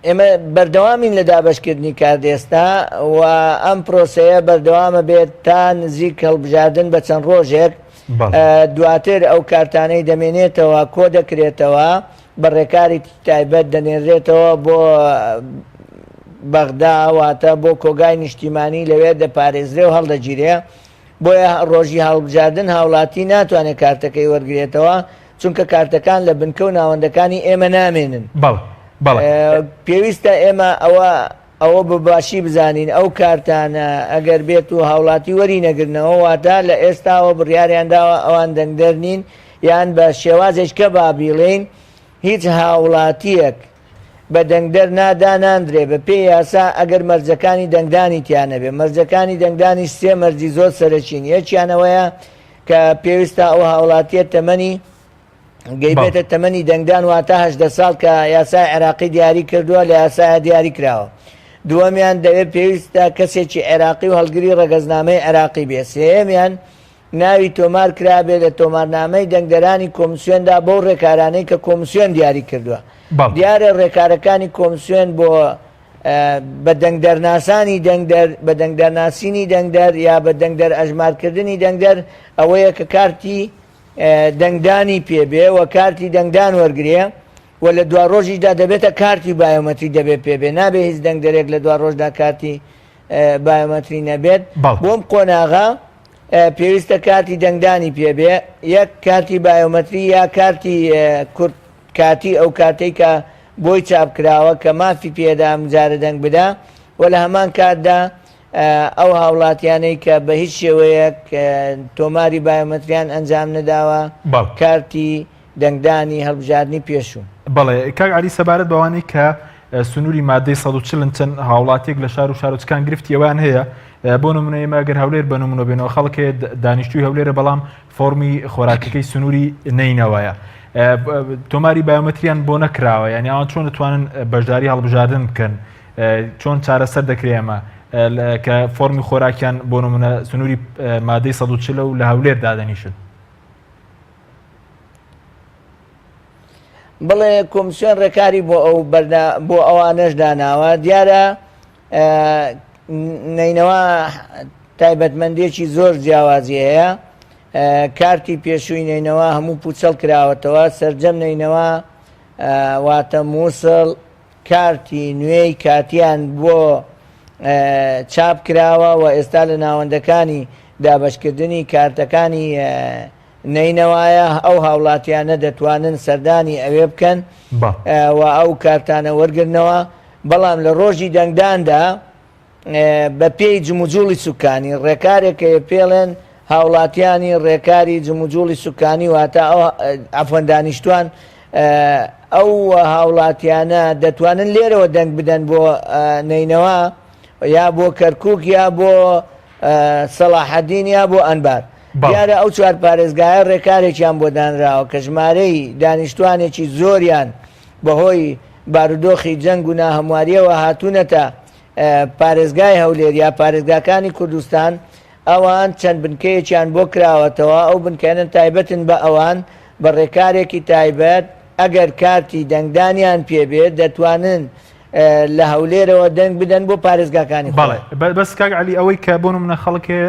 ئێمە بەردەوامین لە دابشکردنی کارت ئێستا و ئەم پرۆسەیە بەردەوامە بێت تا نزیک هەڵبژاردن بە چەند ڕۆژێک دواتر ئەو کارتانەی دەمێنێتەوە کۆ دەکرێتەوە بە ڕێکاری تایبەت دەنێرێتەوە بۆ بەغدا واتە بۆ کۆگای نیشتیمانی لەوێ دەپارێزرێ و هەڵدەگیرێ بۆیە ڕۆژی هەڵبژاردن هاوڵاتی ناتوانێت کارتەکەی وەرگێتەوە چونکە کارتەکان لە بنکە و ناوەندەکانی ئێمە نامێنن پێویستە ئێمە ئەوە بەباشی بزانین ئەو کارتانە ئەگەر بێت و هاوڵاتی وەری نەگرنەوە واتە لە ئێستاوە بڕیاریانداوە ئەوان دەنگدەر نین یان بە شێوازێک کە بابیڵین هیچ هاوڵاتیەک بە دەنگدەر ناداناندرێ بە پێی یاسا ئەگەر مەرجەکانی دەنگدانی تیانەبێ مەرجەکانی دەنگدانی سێ مەرجی زۆر سەرچین یەکیانەوەیە کە پێویستە ئەو هاوڵاتیە تەمەنی گەیبێتە تەمەنی دەنگدان واتە 18 ساڵ کە یاسای عێراقی دیاری کردووە لە یاسایە دیاری کراوە دووەمیان دەوێت پێویستە کەسێکی عێراقی و هەڵگری ڕەگەزنامەی عێراقی بێ سێمیان ناوی تۆمار کرابێ لە تۆمارنامەی دەنگدەرانی کۆمسیۆندا بەو ڕێکارانەی کە کۆمسیۆن دیاری کردووە دیارە ڕێکارەکانی کۆمسیۆن بۆ بە دەنگدەرناسانی بە دەنگدەرناسینی دەنگدەر یا بە دەنگدەر ئەژمارکردنی دەنگدەر ئەوەیە کە کارتی دەنگدانی پێبێ و کارتی دەنگدان وەرگێ و لە دوا ڕۆژیدا دەبێتە کارتی بایۆمەتری دەبێت پێبێ نابێ هیچ دەنگدەرێک لە دوا ڕۆژدا کارتی بایۆمەتری نەبێت بۆم قۆناغا پێویستە کارتی دەنگدانی پێبێ یەک کارتی بایۆمەتری یا کارتی کورت کاتی ئەو کاتێک کە بۆی چاپکراوە کە مافی پێدا جارە دەنگ بدا و لە هەمان کاتدا ئەو هاوڵاتیانەی کە بە هیچ شێوەیەک تۆماری بایۆمەتریان ئەنجام نەداوە کارتی دەنگدانی هەڵبژاردننی پێشوو بەڵێ کاک علی سەبارەت بەوانەی کە سنووری مادەی 140 چەند هاوڵاتێک لە شار و شارۆچکان گرفتیەوەیان هەیە بۆ نمونە ئێمە ئەگەر هەولێر بە نمونە بێنەوە خەڵکێ دانیشتوی هەولێرە بەڵام فۆرمی خۆراکەکەی سنووری نینەوەیە تۆماری بایۆمەتریان بۆ نەکراوە یعنی ئەوان چۆن دەتوانن بەشداری هەڵبژاردن بکەن چۆن چارەسەر دەکرێمە کە فۆرمی خۆراکیان بۆ نمونە سنووری مادەی 140 و لە هەولێر دادەنیشن بڵێ کۆمسیۆن ڕێکاری بۆ ئەوانەش داناوە دیارە نینەوە تایبەتمەندێکی زۆر جیاوازی هەیە کارتی پێشووی نینەوە هەموو پوچەڵ کراوەتەوە سەرجەم نینەوە واتە مووسڵ کارتی نوێی کاتیان بۆ چاپ کراوە و ئێستا لە ناوەندەکانی دابەشکردنی کارتەکانی نینەوەیە ئەو هاوڵاتیانە دەتوانن سەردانی ئەوێ بکەن و ئەو کارتانە وەرگرنەوە بەڵام لە ڕۆژی دەنگداندا بە پێی جموجوڵی سوکانی ڕێکارێکە پێڵێن هاوڵاتیانی ڕێکاری جموجوڵی سوکانی واتە ئەفەن دانیشتوان ئەو هاوڵاتیانە دەتوانن لێرەوە دەنگ بدەن بۆ نینەوە یا بۆ کەرکووک یا بۆ سەلاحەدین یا بۆ ئەنبار دیارە ئەو چوار پارێزگایە ڕێکارێکیان بۆ دانراوە کە ژمارەی دانیشتوانێکی زۆریان بەهۆی بارودۆخی جەنگ و ناهەمواریەوە هاتوونەتە پارێزگای هەولێر یا پارێزگاکانی کوردستان ئەوان چەند بنکەیەکیان بۆ کراوەتەوە ئەو بنکەنن تایبەتن بە ئەوان بە ڕێکارێکی تایبەت ئەگەر کارتی دەنگدانیان پێبێت دەتوانن لە هەولێرەوە دەنگ بدەن بۆ پارێزگاکانی بەڵێ بەس کاک علی ئەوەی کە بۆ نمونە خەڵکێ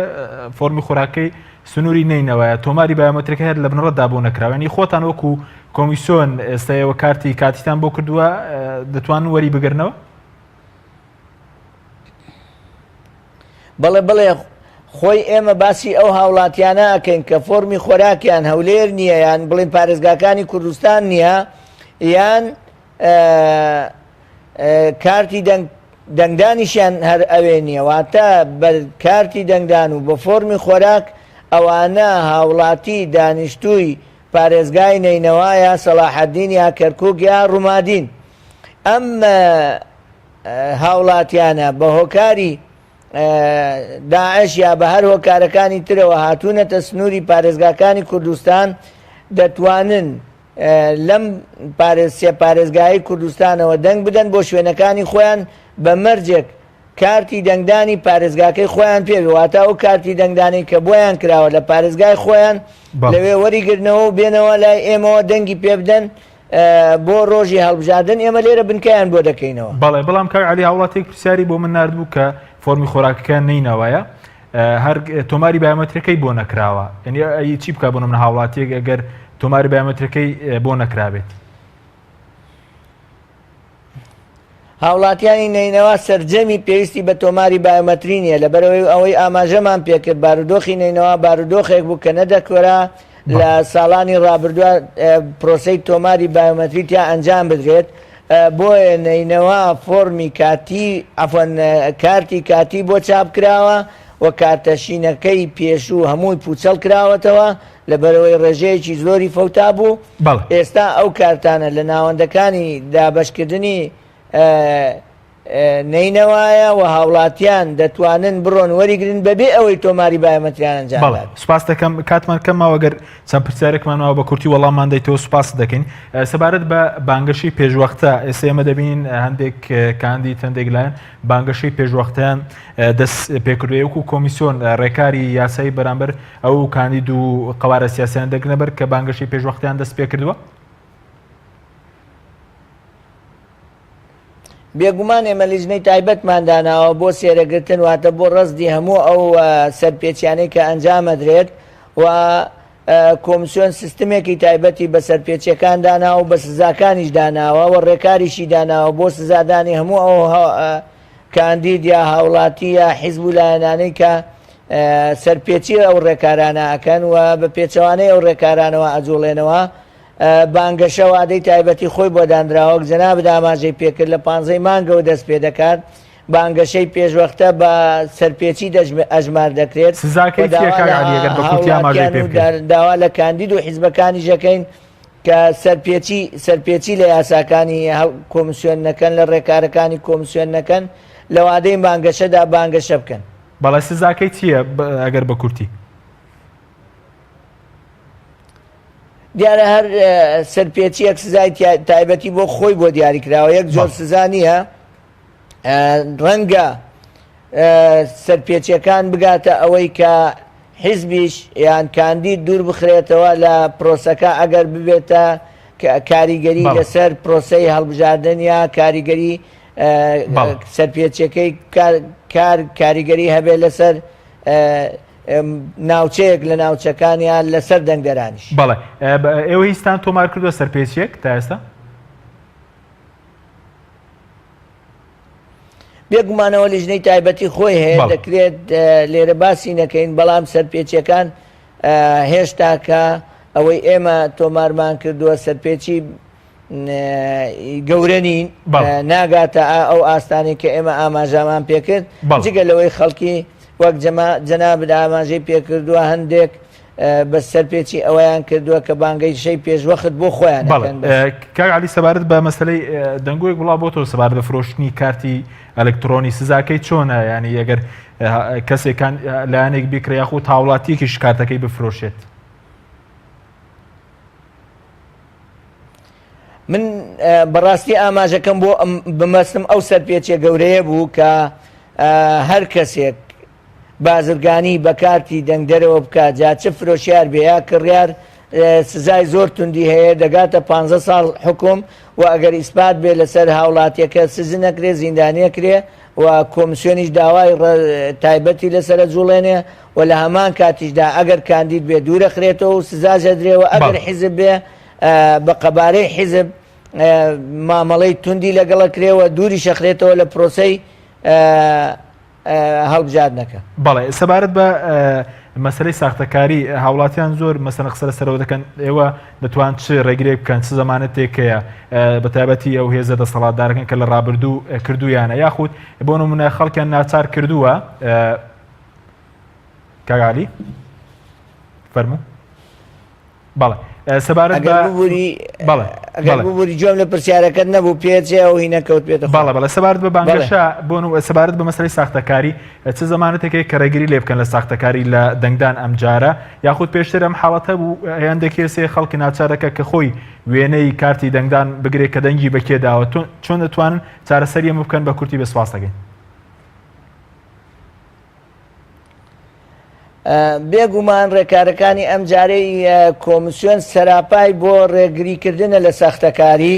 فۆرمی خۆراکەی سنووری نینەوەیە تۆماری بایۆمەتریەکە هەیە لە بنڕەتدا بۆ نەکراوێنی خۆتان وەکو کۆمیسیۆن ئێستاەوە کارتی کاتیتان بۆ کردووە دەتوانن وەری بگرنەوە بەڵێ خۆی ئێمە باسی ئەو هاوڵاتیانە ئەکەین کە فۆرمی خۆراکیان هەولێر نییە یان بڵین پارێزگاکانی کوردستان نییە یان کارتی دەنگدانیشیان هەر ئەوێ نییە واتە بە کارتی دەنگدان و بە فۆرمی خۆراک ئەوانە هاوڵاتی دانیشتووی پارێزگای نینەوە یا سەلاحەدین یا کەرکووک یا ڕوومادین ئەم هاوڵاتیانە بە هۆکاری داعش یا بە هەر هۆکارەکانی ترەوە هاتوونەتە سنووری پارێزگاکانی کوردستان دەتوانن لەم پارێزگایی کوردستانەوە دەنگ بدەن بۆ شوێنەکانی خۆیان بە مەرجێک کارتی دەنگدانی پارێزگاکەی خۆیان پێواتە ئەو کارتی دەنگدانی کە بۆیان کراوە لە پارێزگای خۆیان لەوێ وەریگرنەوە و بێنەوە لای ئێمەوە دەنگی پێ بدەن بۆ ڕۆژی هەڵبژاردن ئێمە لێرە بنکەیان بۆ دەکەینەوە بەڵێ بەڵام کاک علی هاوڵاتێک پرسیاری بۆ من ناردبوو کە فۆرمی خۆراکەکە نینەوەیە هەر تۆماری بایۆمەتریەکەی بۆ نەکراوە یعنی چی بکە بۆ منە هاوڵاتیەک ئەگەر تۆماری بایۆمەتریەکەی بۆ نەکرابێت هاوڵاتیانی نینەوە سەرجەمی پێویستی بە تۆماری بایۆمەتری نیە لەبەرەوەی ئەوەی ئاماژەمان پێکرد بارودۆخی نینەوە بارودۆخێک بوو کە نەدەکۆرا لە ساڵانی ڕابردووە پرۆسەی تۆماری بایۆمەتری تیا ئەنجام بدرێت بۆیە نینەوە فۆرمی کاتی کارتی کاتی بۆ چاپ کراوە و کارتەشینەکەی پێشوو هەمووی پوچەڵ کراوەتەوە لەبەرەوەی ڕێژەیەکی زۆری فەوتا بوو ئێستا ئەو کارتانە لە ناوەندەکانی دابەشکردنی نینەوەیە و هاوڵاتیان دەتوانن بڕۆن وەریگرن بەبێ ئەوەی تۆماری بایۆمەتریان ئەنجام بدات. سوپاس دەکەم کاتمان کەمەوە گەر چەند پرسیارێکمانەوە بە کورتی وەڵاممان دەیتەوە سوپاس دەکەین سەبارەت بە بانگەشی پێشوەختە ئێستا ئێمە دەبین هەندێک کاندید هەندێک لایەن بانگەشی پێشوەختیان دەست پێکردووە وەکو کۆمیسیۆن ڕێکاری یاسایی بەرامبەر ئەو کاندید و قەوارە سیاسییان دەگرنەبەر کە بانگەشی پێشوەختیان دەست پێکردووە. بێگومان ئێمە لیژنەی تایبەتمانداناوە بۆ سێرەگرتن واتە بۆ ڕەزدی هەموو ئەو سەرپێچیانەی کە ئەنجامەدرێت و کۆمیسیۆن سیستمێکی تایبەتی بە سەرپێچیەکان داناوە و بە سزاکانیش داناوە و ڕێکاریشی داناوە بۆ سزادانی هەموو ئەو کاندید یا هاوڵاتی یا حیزب و لایەنانەی کە سەرپێچی ئەو ڕێکارانە ئەکەن و بە پێچەوانەی ئەو ڕێکارانەوە ئەجوڵێنەوە بانگەشە وادەی تایبەتی خۆی بۆ دانراوە جەناب داماژەی پێکرد لە 15 مانگەوە دەست پێ دەکات بانگەشەی پێشوەختە بە سەرپێچی ئەژمار دەکرێت داوا لە کاندید و حیزبەکانی ژەکەین کە سەرپێچی لە یاساکانی کۆمیسیۆن نەکەن لە ڕێکارەکانی کۆمیسیۆن نەکەن لە وادەی بانگەشەدا بانگەشە بکەن. بەڵێ سزاکەی چییە ئەگەر بە کورتی؟ دیارە هەر سەرپێچیەک سزای تایبەتی بۆ خۆی بۆ دیاریکراوە یەک جۆر سزا نییە ڕەنگە سەرپێچیەکان بگاتە ئەوەی کە حیزبیش یان کاندید دوور بخرێتەوە لە پرۆسەکە ئەگەر ببێتە کاریگەری لەسەر پرۆسەی هەڵبژاردن یا کاریگەری سەرپێچیەکەی کاریگەری هەبێت لەسەر ناوچەیەک لە ناوچەکانیان لەسەر دەنگدەرانیش. بەڵێ ئێوە هیچتان تۆمار کردووە سەرپێچیەک تا ئێستا؟ بێگومانەوە لیژنەی تایبەتی خۆی هەیە دەکرێت لێرە باسی نەکەین بەڵام سەرپێچیەکان هێشتا کە ئەوەی ئێمە تۆمارمان کردووە سەرپێچی گەورە نین ناگاتە ئەو ئاستانی کە ئێمە ئاماژامان پێکرد جگە لەوەی خەڵکی وەک جەناب ئاماژەی پێکردووە هەندێک بە سەرپێچی ئەوەیان کردووە کە بانگەی شەی پێشوەخت بۆ خۆیان کاک عەلی سەبارەت بە مەسەلەی دەنگۆیەک بڵاو بۆتەوە سەبارەت بە فرۆشتنی کارتی ئەلکترۆنی سزاکەی چۆنە ینی ئەگەر کەسێکان لایەنێک بیکرێ یاخود هاوڵاتیەکیش کارتەکەی بفرۆشێت؟ من بەڕاستی ئاماژەکەم بۆ بمەستم ئەو سەرپێچیە گەورەیە بوو کە هەر کەسێک بازرگانی بە کارتی دەنگدەرەوە بکات جا چه فرۆشیار بێ یا کڕیار سزای زۆر توندی هەیە دەگاتە 15 ساڵ حکوم و ئەگەر ئیسپات بێ لەسەر هاوڵاتیەکە سزی نەکرێ زیندانیەکرێ و کۆمیسیۆنیش داوای تایبەتی لەسرە جوڵێنێ و لە هەمان کاتیشدا ئەگەر کاندید بێ دوورە خرێتەوە و سزا ژەدرێەوە ئەگەر حیزب بێ بە قەبارەی حیزب مامەڵەی توندی لەگەڵەکرێەوە دووری شەخرێتەوە لە پرۆسەی هەڵبژاردنەکە. بەڵێ سەبارەت بە مەسەلەی ساختەکاری هاوڵاتیان زۆر مەسەلە قسە لەسەرەوە دەکەن ئێوە دەتوان چ ڕێگرێک بکەن چ زەمانەتێکەیە بەتایبەتی ئەو هێزە دەسەڵاتدارەکەن کە لە ڕابردوو کردویانە یاخود بۆ نمونە خەڵکیان ناچار کردووە کاک عەلی فەرموو. بەڵێ سەبارەت بووری جۆم لە پرسیارەکەت نەبوو پێچێ ئەو هی نەکەوت پێێتە بەڵێ سەبارەت بە بانگەشە بۆ سەبارەت بە مەسەلەی ساختەکاری چ زەمانەتێکی کە ڕێگری لێ بکەن لە ساختەکاری لە دەنگدان ئەم جارە یاخود پێشتر ئەم حاڵەتە بوو هەندێک کێسێ خەڵکی ناچارەکە کە خۆی وێنەی کارتی دەنگدان بگرێت کە دەنگی بەکێداوە چۆن دەتوانن چارەسەری ئەمە بکەن بە کورتی بەسواس دەکەین؟ بێگومان ڕێکارەکانی ئەم جارەی کۆمیسیۆن سەراپای بۆ ڕێگریکردنە لە ساختەکاری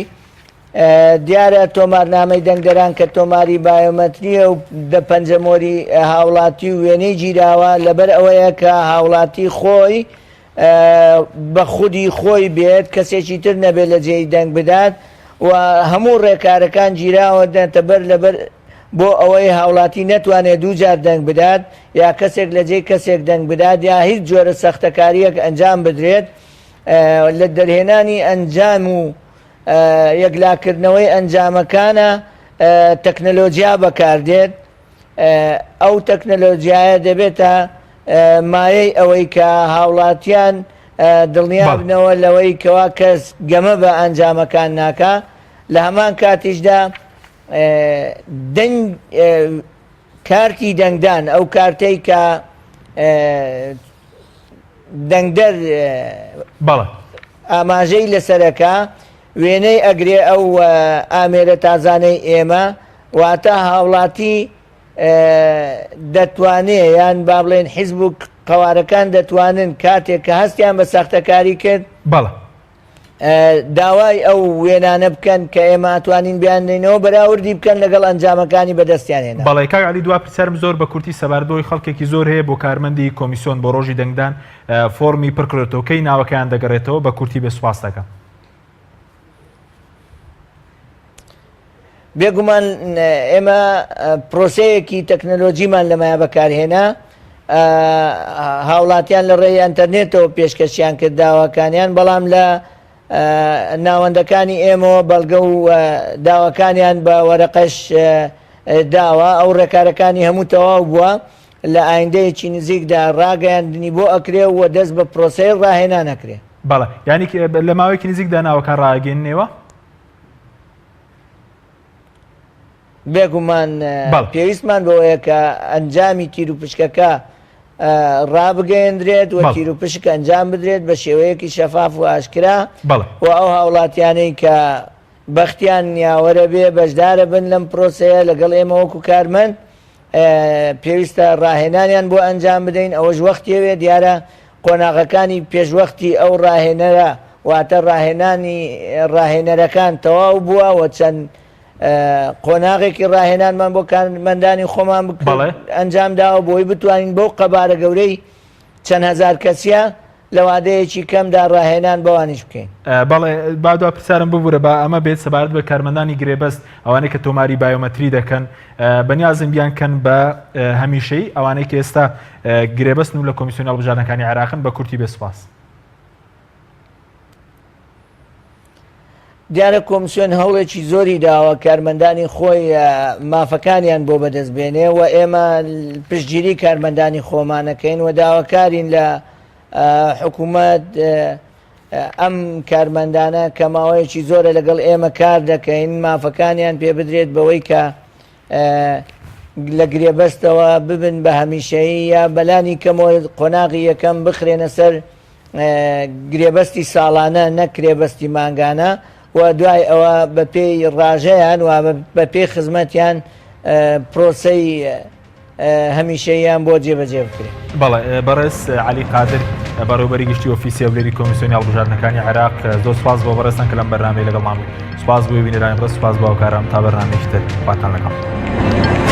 دیارە تۆمارنامەی دەنگدەران کە تۆماری بایۆمەتریە و پەنجەمۆری هاوڵاتی و وێنەی گیراوە لەبەر ئەوەیە کە هاوڵاتی خۆی بە خودی خۆی بێت کەسێکی تر نەبێت لە جێی دەنگ بدات و هەموو ڕێکارەکان گیراوە دێتە بەر لەبەر بۆ ئەوەی هاوڵاتی نەتوانێت دووجار دەنگ بدات یا کەسێک لە جێی کەسێک دەنگ بدات یا هیچ جۆرە سەختەکاریەک ئەنجام بدرێت لە دەرهێنانی ئەنجام و یەکلاکردنەوەی ئەنجامەکانە تەکنەلۆجیا بەکاردێت ئەو تەکنەلۆجیایە دەبێتە مایەی ئەوەی کە هاوڵاتیان دڵنیا بنەوە لەوەی کەوا کەس گەمە بە ئەنجامەکان ناکە لە هەمان کاتیشدا کارتی دەنگدان ئەو کارتەی کە دەنگدەر ئاماژەی لەسەرەکە وێنەی ئەگرێ ئەو ئامێرە تازانەی ئێمە واتە هاوڵاتی دەتوانێت یان با بڵێن حیزب و قەوارەکان دەتوانن کاتێک کە هەستیان بە سەختەکاری کرد داوای ئەو وێنانە بکەن کە ئێمە ئەتوانین بیانینەوە بەراوردی بکەن لەگەڵ ئەنجامەکانی بەدەستیانێنە. بەڵێ کاک عەلی دوا پرسیارم زۆر بە کورتی سەباردۆی خەڵکێکی زۆر هەیە بۆ کارمەندی کۆمیسیۆن بۆ ڕۆژی دەنگدان فۆرمی پڕکرێتەوە کەی ناوەکەیان دەگەڕێتەوە بە کورتی بێ سوپاس دەکەم. بێگومان ئێمە پرۆسەیەکی تەکنەلۆجیمان لەمایە بەکارهێنا هاوڵاتیان لە ڕێی ئەنتەرنێتەوە پێشکەشیان کرد داواکانیان بەڵام لە ناوەندەکانی ئێمەوە بەڵگە و داواکانیان بە وەرەقەش داوە ئەو ڕێکارەکانی هەموو تەواو بووە لە ئایندەیەکی نزیکدا ڕاگەیاندنی بۆ ئەکرێ و دەست بە پرۆسەی ڕاهێنان ئەکرێ. بەڵێ یعنی لە ماوەیەکی نزیکدا ناوەکان ڕاگەێننەوە بێگومان پێویستمان بەوەیە کە ئەنجامی تیر و پشکەکە ڕابگەیەندرێت و تیر و پشک ئەنجام بدرێت بە شێوەیەکی شەفاف و ئاشکرا و ئەو هاوڵاتیانەی کە بەختیان یاوەرە بێ بەشدارە بن لەم پرۆسەیە لەگەڵ ئێمە وەکو کارمەند پێویستە ڕاهێنانیان بۆ ئەنجام بدەین ئەوەش وەختیەوێ دیارە قۆناغەکانی پێشوەختی ئەو ڕاهێنەرە واتە ڕاهێنەرەکان تەواو بووە و چەند قۆناغێکی ڕاهێنانمان بۆ کارمەندانی خۆمان ئەنجام داوە بۆی بتوانین بەو قەبارە گەورەی چەند هەزار کەسیە لە وادەیەکی کەمدا ڕاهێنان بەوانیش بکەین. بەڵێ بادوا پرسیارم ببوورە بە ئەمە بێت سەبارەت بە کارمەندانی گرێبەست ئەوانەی کە تۆماری بایۆمەتری دەکەن بەنیازم بیان کەن بە هەمیشەی ئەوانەی کە ئێستا گرێبەستن و لە کۆمیسیۆنی هەڵبژاردنەکانی عێراقن بە کورتی بێسوپاس. دیارە کۆمیسیۆن هەوڵێکی زۆری داوە کارمەندانی خۆی مافەکانیان بۆ بەدەست بێنێ و ئێمە پشتگیری کارمەندانی خۆمانەکەین و داواکارین لە حکوومەت ئەم کارمەندانە کە ماوەیەکی زۆرە لەگەڵ ئێمە کار دەکەین مافەکانیان پێ بدرێت بەوەی کە لە گرێبەستەوە ببن بە هەمیشەیی یا بەلانی کەمەوە قۆناغی یەکەم بخرێنە سەر گرێبەستی ساڵانە نەک گرێبەستی مانگانە و دوای ئەوە بە پێی ڕاژەیان و بە پێی خزمەتیان پرۆسەی هەمیشەیان بۆ جێبەجێ بکرێت. بەڵێ بەڕێز عەلی قادر بەڕێوەبەری گشتی ئۆفیسی هەولێری کۆمیسیۆنی هەڵبژاردنەکانی عێراق زۆر سوپاس بۆ بەڕێستان کە لەم بەرنامەی لەگەڵمان بووین. سوپاس بۆ بینەرانی بەڕێز سوپاس بۆ هاوکاران تا بەرنامەیەکی تر خواتان لەگەڵ.